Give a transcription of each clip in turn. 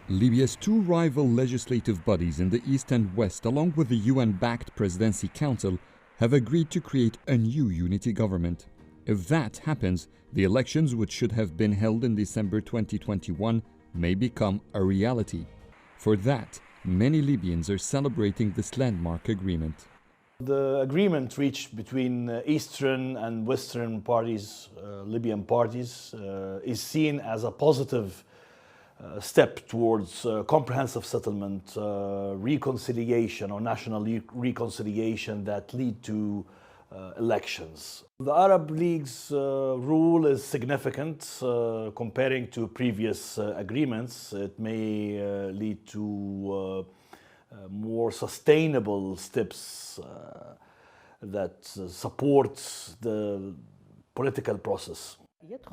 Libya's two rival legislative bodies in the east and west, along with the UN-backed Presidency Council, have agreed to create a new unity government. If that happens, the elections, which should have been held in December 2021, may become a reality. For that, many Libyans are celebrating this landmark agreement. The agreement reached between Eastern and Western parties, Libyan parties, is seen as a positive step towards comprehensive settlement, reconciliation or national reconciliation that lead to elections. The Arab League's rule is significant comparing to previous agreements. It may lead to more sustainable steps that support the political process.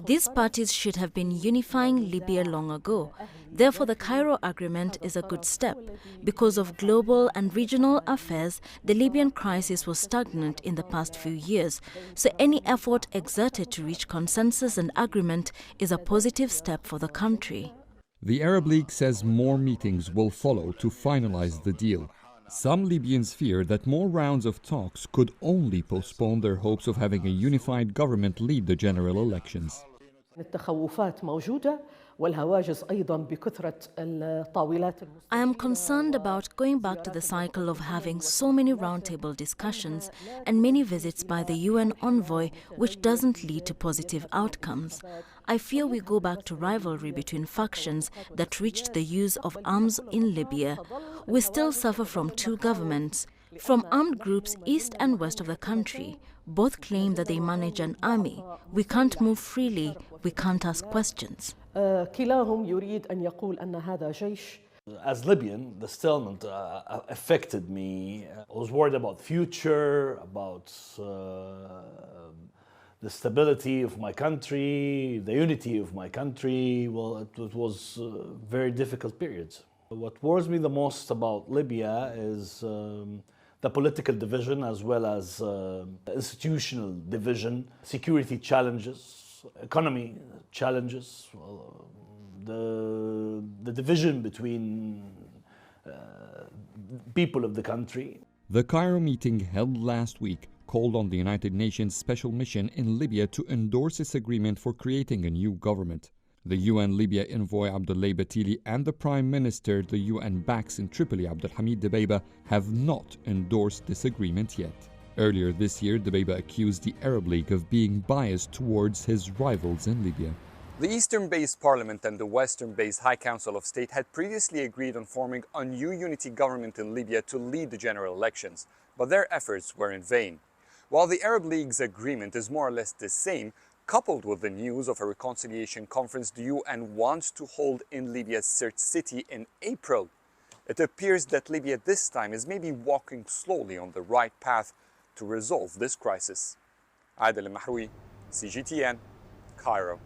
These parties should have been unifying Libya long ago. Therefore, the Cairo Agreement is a good step. Because of global and regional affairs, the Libyan crisis was stagnant in the past few years. So any effort exerted to reach consensus and agreement is a positive step for the country. The Arab League says more meetings will follow to finalize the deal. Some Libyans fear that more rounds of talks could only postpone their hopes of having a unified government lead the general elections. I am concerned about going back to the cycle of having so many roundtable discussions and many visits by the UN envoy, which doesn't lead to positive outcomes. I fear we go back to rivalry between factions that reached the use of arms in Libya. We still suffer from two governments, from armed groups east and west of the country. Both claim that they manage an army. We can't move freely. We can't ask questions. As Libyan, the stalemate affected me. I was worried about the future, about the stability of my country, the unity of my country. Well, it was a very difficult period. What worries me the most about Libya is the political division as well as institutional division, security challenges, economy challenges, the division between people of the country. The Cairo meeting held last week called on the United Nations Special Mission in Libya to endorse its agreement for creating a new government. The UN Libya envoy Abdullah Batili and the Prime Minister the UN backs in Tripoli, Abdelhamid Dbeibeh, have not endorsed this agreement yet. Earlier this year, Dbeibeh accused the Arab League of being biased towards his rivals in Libya. The Eastern-based Parliament and the Western-based High Council of State had previously agreed on forming a new unity government in Libya to lead the general elections, but their efforts were in vain. While the Arab League's agreement is more or less the same, coupled with the news of a reconciliation conference the UN wants to hold in Libya's Sirte city in April, it appears that Libya this time is maybe walking slowly on the right path to resolve this crisis. Adel Mahroui, CGTN, Cairo.